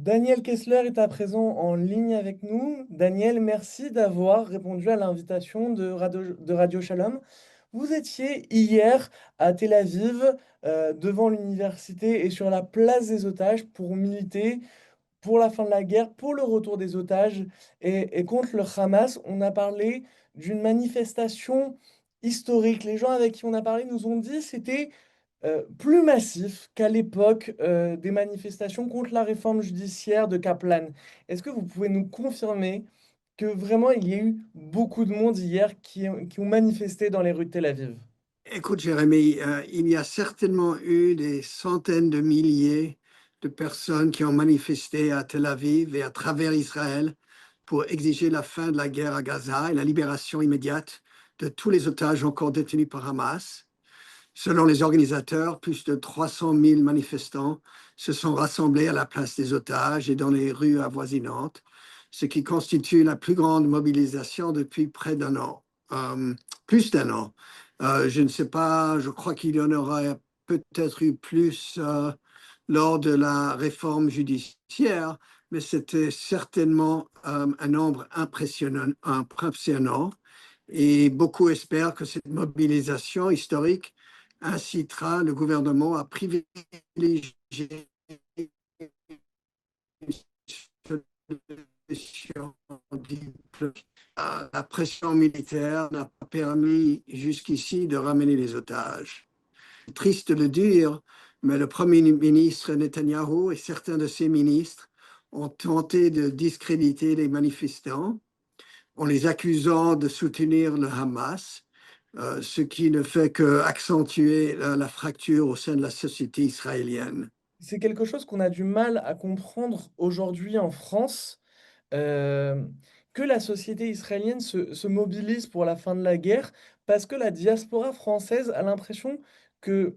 Daniel Kessler est à présent en ligne avec nous. Daniel, merci d'avoir répondu à l'invitation de Radio Shalom. Vous étiez hier à Tel Aviv, devant l'université et sur la place des otages pour militer pour la fin de la guerre, pour le retour des otages et contre le Hamas. On a parlé d'une manifestation historique. Les gens avec qui on a parlé nous ont dit que c'était plus massif qu'à l'époque des manifestations contre la réforme judiciaire de Kaplan. Est-ce que vous pouvez nous confirmer que vraiment il y a eu beaucoup de monde hier qui ont manifesté dans les rues de Tel Aviv? Écoute, Jérémy, il y a certainement eu des centaines de milliers de personnes qui ont manifesté à Tel Aviv et à travers Israël pour exiger la fin de la guerre à Gaza et la libération immédiate de tous les otages encore détenus par Hamas. Selon les organisateurs, plus de 300 000 manifestants se sont rassemblés à la place des otages et dans les rues avoisinantes, ce qui constitue la plus grande mobilisation depuis près d'un an, plus d'un an. Je ne sais pas, je crois qu'il y en aurait peut-être eu plus lors de la réforme judiciaire, mais c'était certainement un nombre impressionnant. Et beaucoup espèrent que cette mobilisation historique incitera le gouvernement à privilégier une solution diplomatique. La pression militaire n'a pas permis jusqu'ici de ramener les otages. Triste de le dire, mais le Premier ministre Netanyahou et certains de ses ministres ont tenté de discréditer les manifestants en les accusant de soutenir le Hamas, ce qui ne fait qu'accentuer la fracture au sein de la société israélienne. C'est quelque chose qu'on a du mal à comprendre aujourd'hui en France, euh, que la société israélienne se mobilise pour la fin de la guerre, parce que la diaspora française a l'impression que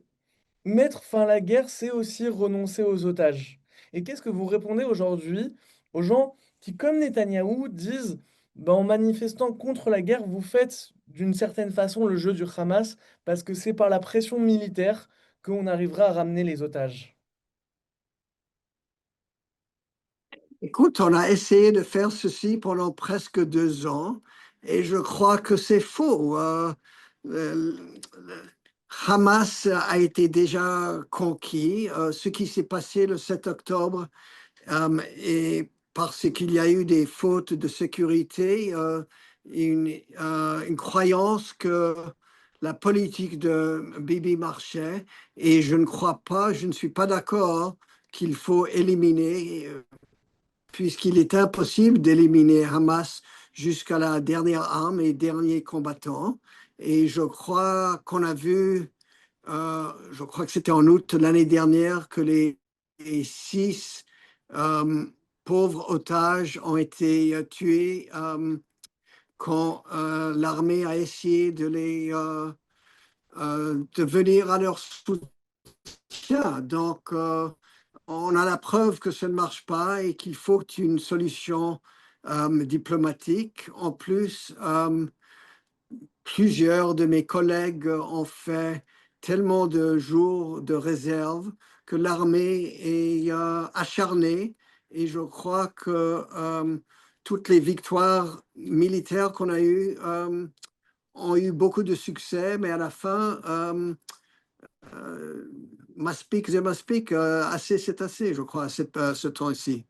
mettre fin à la guerre, c'est aussi renoncer aux otages. Et qu'est-ce que vous répondez aujourd'hui aux gens qui, comme Netanyahou, disent, ben, en manifestant contre la guerre, vous faites d'une certaine façon le jeu du Hamas, parce que c'est par la pression militaire qu'on arrivera à ramener les otages. Écoute, on a essayé de faire ceci pendant presque 2 ans et je crois que c'est faux. Le Hamas a été déjà conquis. Ce qui s'est passé le 7 octobre et parce qu'il y a eu des fautes de sécurité, une croyance que la politique de Bibi marchait et je ne crois pas, je ne suis pas d'accord qu'il faut éliminer, puisqu'il est impossible d'éliminer Hamas jusqu'à la dernière arme et dernier combattant. Et je crois qu'on a vu, je crois que c'était en août l'année dernière, que les 6 euh, pauvres otages ont été tués quand l'armée a essayé de venir à leur soutien. Donc, on a la preuve que ça ne marche pas et qu'il faut une solution diplomatique. En plus, plusieurs de mes collègues ont fait tellement de jours de réserve que l'armée est acharnée et je crois que toutes les victoires militaires qu'on a eues ont eu beaucoup de succès, mais à la fin, Maspik, c'est Maspik, assez c'est assez, je crois, ce temps-ci.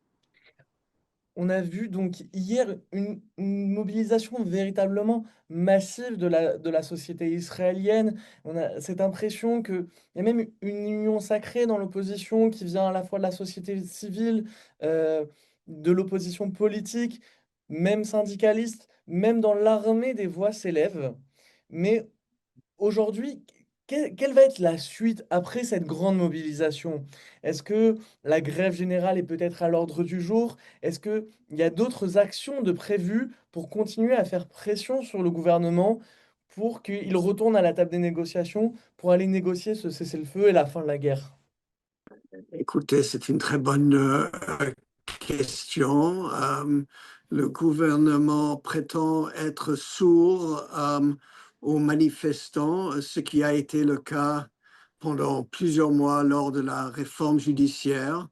On a vu donc hier une mobilisation véritablement massive de la société israélienne. On a cette impression qu'il y a même une union sacrée dans l'opposition qui vient à la fois de la société civile, euh, de l'opposition politique, même syndicaliste, même dans l'armée des voix s'élèvent. Mais aujourd'hui, quelle va être la suite après cette grande mobilisation? Est-ce que la grève générale est peut-être à l'ordre du jour? Est-ce qu'il y a d'autres actions de prévues pour continuer à faire pression sur le gouvernement pour qu'il retourne à la table des négociations pour aller négocier ce cessez-le-feu et la fin de la guerre? Écoutez, c'est une très bonne question. Le gouvernement prétend être sourd aux manifestants, ce qui a été le cas pendant plusieurs mois lors de la réforme judiciaire.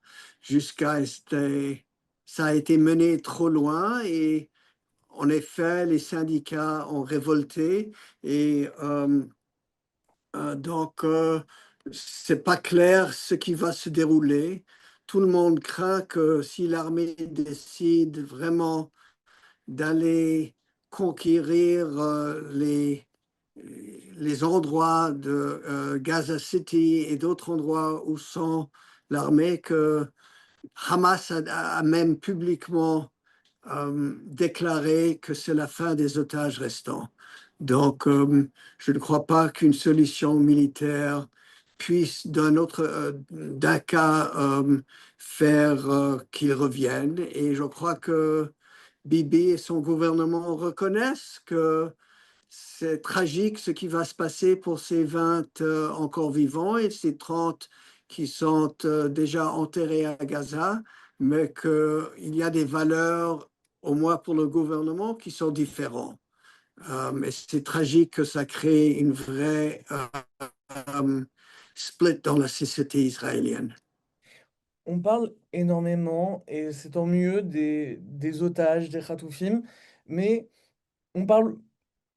ça a été mené trop loin et en effet, les syndicats ont révolté et donc c'est pas clair ce qui va se dérouler. Tout le monde craint que si l'armée décide vraiment d'aller conquérir les endroits de Gaza City et d'autres endroits où sont l'armée, que Hamas a même publiquement déclaré que c'est la fin des otages restants. Donc, je ne crois pas qu'une solution militaire puisse d'un cas faire qu'ils reviennent. Et je crois que Bibi et son gouvernement reconnaissent que c'est tragique ce qui va se passer pour ces 20 encore vivants et ces 30 qui sont déjà enterrés à Gaza, mais qu'il y a des valeurs, au moins pour le gouvernement, qui sont différentes. Mais c'est tragique que ça crée une vraie split dans la société israélienne. On parle énormément, et c'est tant mieux, des otages, des Khatoufim, mais on parle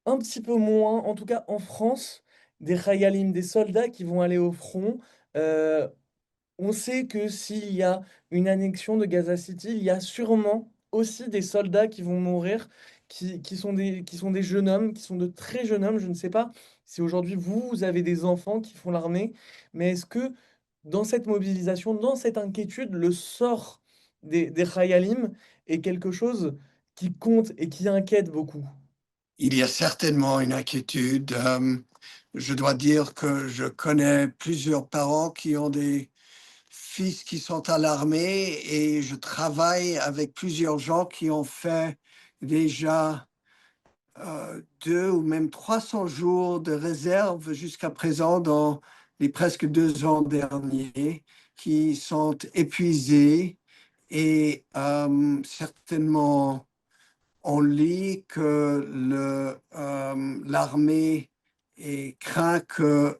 un petit peu moins, en tout cas en France, des Khayalim, des soldats qui vont aller au front. Euh, On sait que s'il y a une annexion de Gaza City, il y a sûrement aussi des soldats qui vont mourir, qui sont des jeunes hommes, qui sont de très jeunes hommes. Je ne sais pas si aujourd'hui vous avez des enfants qui font l'armée, mais est-ce que dans cette mobilisation, dans cette inquiétude, le sort des Khayalim est quelque chose qui compte et qui inquiète beaucoup? Il y a certainement une inquiétude. Je dois dire que je connais plusieurs parents qui ont des fils qui sont à l'armée et je travaille avec plusieurs gens qui ont fait déjà 200 ou même 300 jours de réserve jusqu'à présent dans les presque 2 ans derniers, qui sont épuisés et certainement on lit que l'armée craint que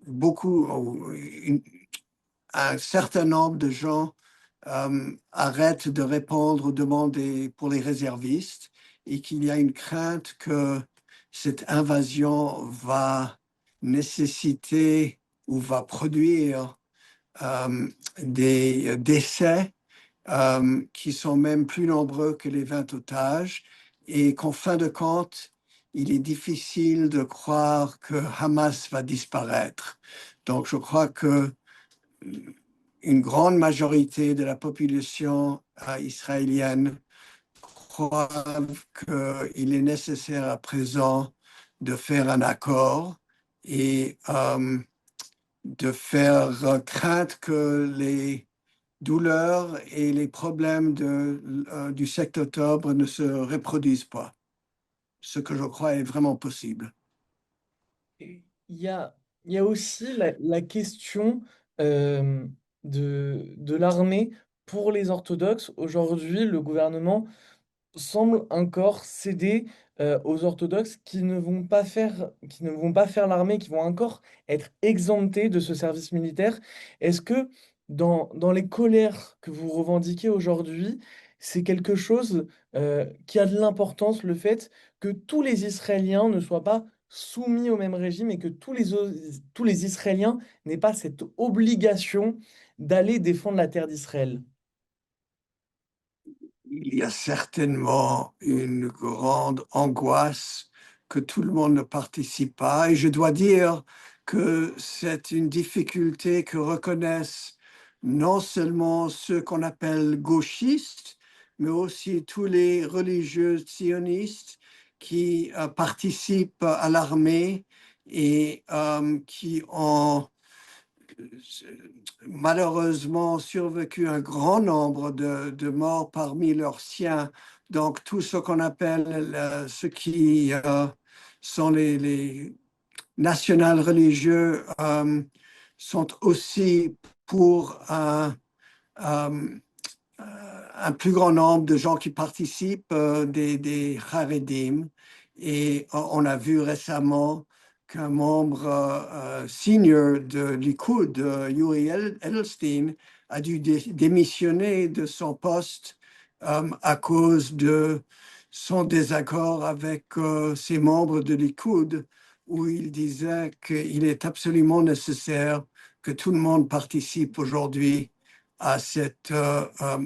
beaucoup, un certain nombre de gens arrêtent de répondre aux demandes pour les réservistes et qu'il y a une crainte que cette invasion va nécessiter ou va produire des décès qui sont même plus nombreux que les 20 otages et qu'en fin de compte, il est difficile de croire que Hamas va disparaître. Donc, je crois que une grande majorité de la population israélienne croit qu'il est nécessaire à présent de faire un accord et de faire craindre que les douleurs et les problèmes du 7 octobre ne se reproduisent pas, ce que je crois est vraiment possible. Et il y a aussi la question euh, de l'armée pour les orthodoxes. Aujourd'hui, le gouvernement semble encore céder aux orthodoxes qui ne vont pas faire l'armée, qui vont encore être exemptés de ce service militaire. Est-ce que dans les colères que vous revendiquez aujourd'hui, c'est quelque chose qui a de l'importance, le fait que tous les Israéliens ne soient pas soumis au même régime et que tous les Israéliens n'aient pas cette obligation d'aller défendre la terre d'Israël? Il y a certainement une grande angoisse que tout le monde ne participe pas. Et je dois dire que c'est une difficulté que reconnaissent non seulement ceux qu'on appelle gauchistes, mais aussi tous les religieux sionistes qui participent à l'armée et qui ont malheureusement survécu un grand nombre de morts parmi leurs siens. Donc, tout ce qu'on appelle ceux qui sont les nationales religieux sont aussi pour un plus grand nombre de gens qui participent, des Haredim. Et on a vu récemment qu'un membre senior de Likud, Yuri Edelstein, a dû démissionner de son poste à cause de son désaccord avec ses membres de Likoud, où il disait qu'il est absolument nécessaire que tout le monde participe aujourd'hui à cet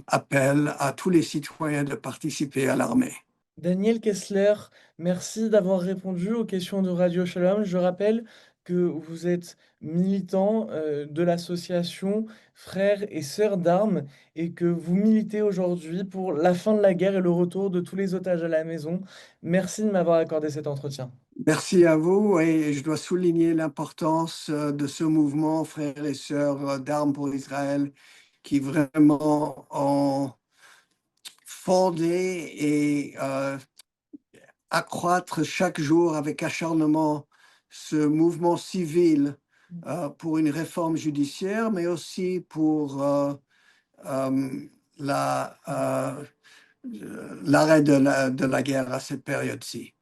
appel à tous les citoyens de participer à l'armée. Daniel Kessler, merci d'avoir répondu aux questions de Radio Shalom. Je rappelle que vous êtes militant de l'association Frères et Sœurs d'Armes et que vous militez aujourd'hui pour la fin de la guerre et le retour de tous les otages à la maison. Merci de m'avoir accordé cet entretien. Merci à vous et je dois souligner l'importance de ce mouvement Frères et Sœurs d'Armes pour Israël qui vraiment ont fondé et accroître chaque jour avec acharnement ce mouvement civil pour une réforme judiciaire, mais aussi pour la, l'arrêt de la guerre à cette période-ci.